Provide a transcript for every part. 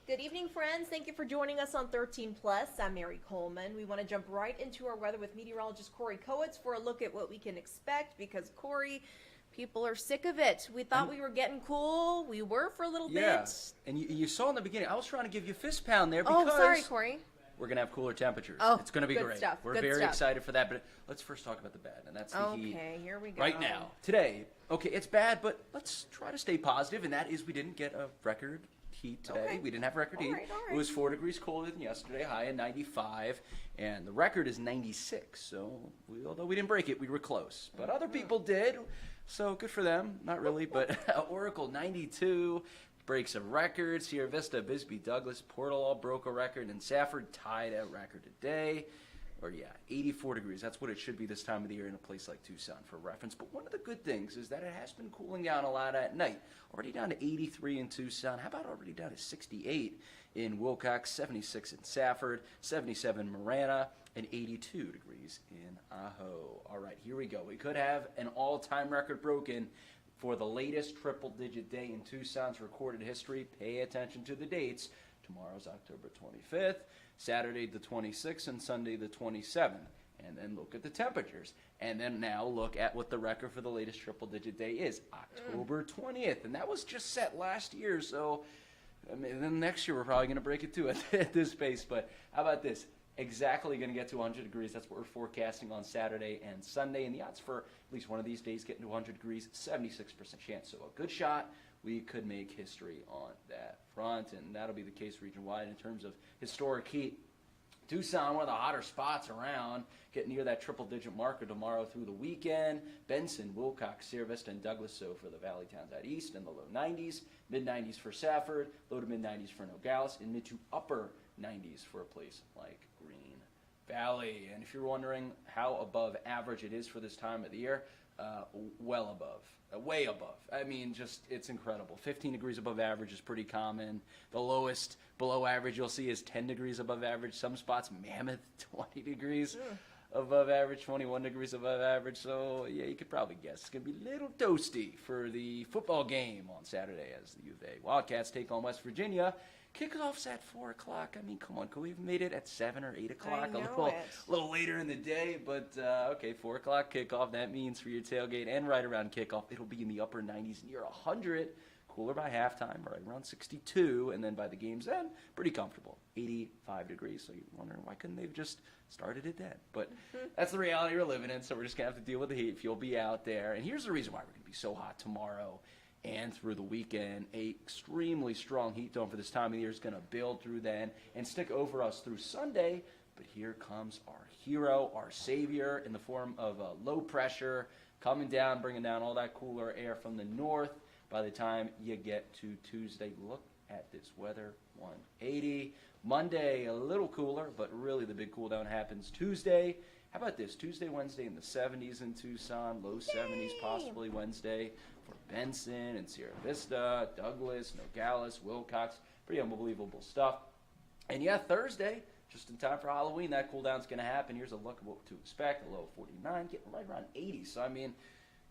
Good evening, friends. Thank you for joining us on 13 Plus. I'm Mary Coleman. We want to jump right into our weather with meteorologist Corey Kowitz for a look at what we can expect because, Corey, people are sick of it. We thought we were getting cool. We were for a little bit. And you saw in the beginning, I was trying to give you a fist pound there because sorry, Corey. we're going to have cooler temperatures. Oh, it's going to be good great. stuff, We're good very stuff. excited for that, but let's first talk about the bad, and that's the heat. Okay, here we go. Right now, today, okay, it's bad, but let's try to stay positive, and that is we didn't get a record heat today. Okay. We didn't have record heat. All right. It was 4 degrees colder than yesterday, high at 95, and the record is 96. So although we didn't break it, we were close. But other people did, so good for them. Not really, but Oracle 92 breaks a record. Sierra Vista, Bisbee, Douglas, Portal all broke a record, and Safford tied a record today. 84 degrees. That's what it should be this time of the year in a place like Tucson for reference. But one of the good things is that it has been cooling down a lot at night. Already down to 83 in Tucson. How about already down to 68 in Wilcox, 76 in Safford, 77 in Marana, and 82 degrees in Ajo. All right, here we go. We could have an all-time record broken for the latest triple-digit day in Tucson's recorded history. Pay attention to the dates. Tomorrow's October 25th, Saturday the 26th, and Sunday the 27th. And then look at the temperatures. And then now look at what the record for the latest triple-digit day is, October 20th. And that was just set last year, so I mean, then next year we're probably going to break it too at this pace. But how about this? Exactly going to get to 100 degrees. That's what we're forecasting on Saturday and Sunday. And the odds for at least one of these days getting to 100 degrees, 76% chance. So a good shot. We could make history on that front, and that'll be the case region-wide in terms of historic heat. Tucson, one of the hotter spots around, getting near that triple-digit marker tomorrow through the weekend. Benson, Wilcox, Sierra Vista, and Douglas, so for the valley towns out east in the low 90s, mid-90s for Safford, low to mid-90s for Nogales, and mid to upper 90s for a place like Green Valley. And if you're wondering how above average it is for this time of the year, well above, way above. I mean, just it's incredible. 15 degrees above average is pretty common. The lowest below average you'll see is 10 degrees above average. Some spots, Mammoth, 20 degrees above average, 21 degrees above average. So, yeah, you could probably guess it's going to be a little toasty for the football game on Saturday as the U of A Wildcats take on West Virginia. Kickoff's at 4 o'clock. I mean, come on, could we have made it at 7 or 8 o'clock? A little later in the day, but okay, 4 o'clock kickoff. That means for your tailgate and right around kickoff, it'll be in the upper 90s, near 100. Cooler by halftime, right around 62, and then by the game's end, pretty comfortable, 85 degrees. So you're wondering, why couldn't they have just started it then? But that's the reality we're living in, so we're just going to have to deal with the heat if you'll be out there. And here's the reason why we're going to be so hot tomorrow and through the weekend. A extremely strong heat dome for this time of the year is going to build through then and stick over us through Sunday. But here comes our hero, our savior, in the form of low pressure coming down, bringing down all that cooler air from the north. By the time you get to Tuesday, look at this weather, 180. Monday, a little cooler, but really the big cool down happens Tuesday. How about this? Tuesday, Wednesday in the 70s in Tucson, low 70s possibly Wednesday for Benson and Sierra Vista, Douglas, Nogales, Wilcox. Pretty unbelievable stuff. And yeah, Thursday, just in time for Halloween, that cool down's going to happen. Here's a look at what to expect. A low of 49, getting right around 80. So, I mean,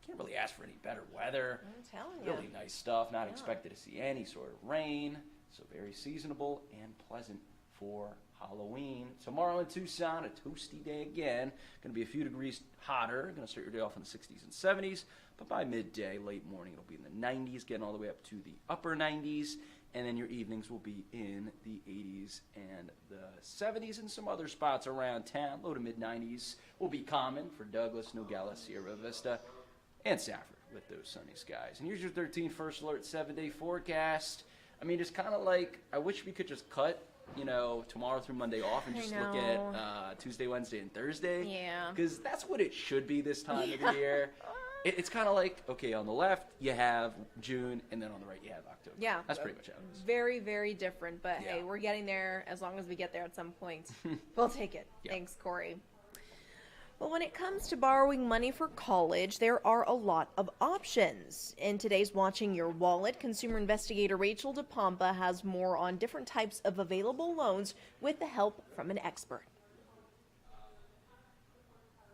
can't really ask for any better weather. I'm telling you. Really nice stuff. Not expected to see any sort of rain. So very seasonable and pleasant for Halloween. Tomorrow in Tucson, a toasty day again. Going to be a few degrees hotter. Going to start your day off in the 60s and 70s. But by midday, late morning, it'll be in the 90s, getting all the way up to the upper 90s. And then your evenings will be in the 80s and the 70s, and some other spots around town. Low to mid 90s will be common for Douglas, Nogales, Sierra Vista, and Safford with those sunny skies. And here's your 13 First Alert 7-day forecast. I mean, it's kind of like, I wish we could just cut, tomorrow through Monday off and just look at Tuesday, Wednesday, and Thursday. Yeah. Because that's what it should be this time of the year. It's kind of like, okay, on the left, you have June, and then on the right, you have October. Yeah. That's pretty much how it is. Very, very different, but Yeah. hey, we're getting there as long as we get there at some point. We'll take it. Yeah. Thanks, Corey. Well, when it comes to borrowing money for college, there are a lot of options. In today's Watching Your Wallet, consumer investigator Rachel DePompa has more on different types of available loans with the help from an expert.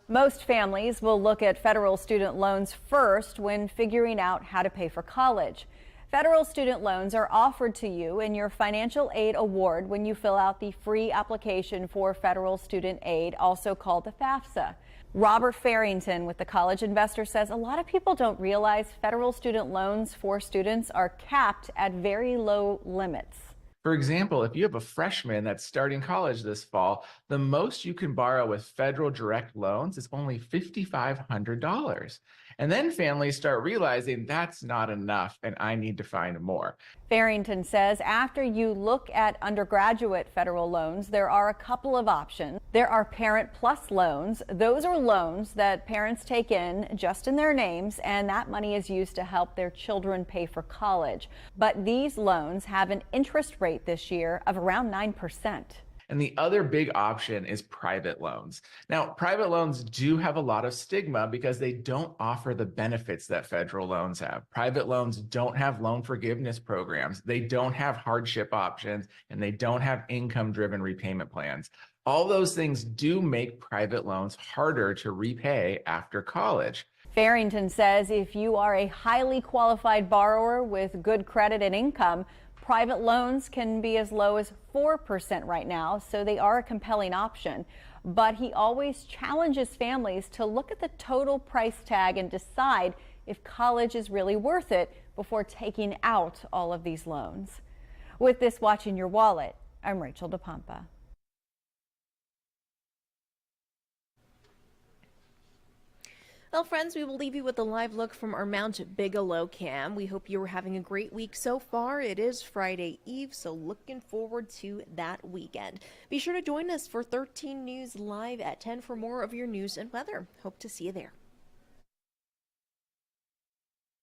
Most families will look at federal student loans first when figuring out how to pay for college. Federal student loans are offered to you in your financial aid award when you fill out the free application for federal student aid, also called the FAFSA. Robert Farrington with the College Investor says a lot of people don't realize federal student loans for students are capped at very low limits. For example, if you have a freshman that's starting college this fall, the most you can borrow with federal direct loans is only $5,500. And then families start realizing that's not enough and I need to find more. Farrington says after you look at undergraduate federal loans, there are a couple of options. There are Parent Plus loans. Those are loans that parents take in just in their names, and that money is used to help their children pay for college. But these loans have an interest rate this year of around 9%. And the other big option is private loans. Now, private loans do have a lot of stigma because they don't offer the benefits that federal loans have. Private loans don't have loan forgiveness programs, they don't have hardship options, and they don't have income-driven repayment plans. All those things do make private loans harder to repay after college. Farrington says if you are a highly qualified borrower with good credit and income, private loans can be as low as 4% right now, so they are a compelling option. But he always challenges families to look at the total price tag and decide if college is really worth it before taking out all of these loans. With this Watching Your Wallet, I'm Rachel DePompa. Well, friends, we will leave you with a live look from our Mount Bigelow cam. We hope you are having a great week so far. It is Friday Eve, so looking forward to that weekend. Be sure to join us for 13 News Live at 10 for more of your news and weather. Hope to see you there.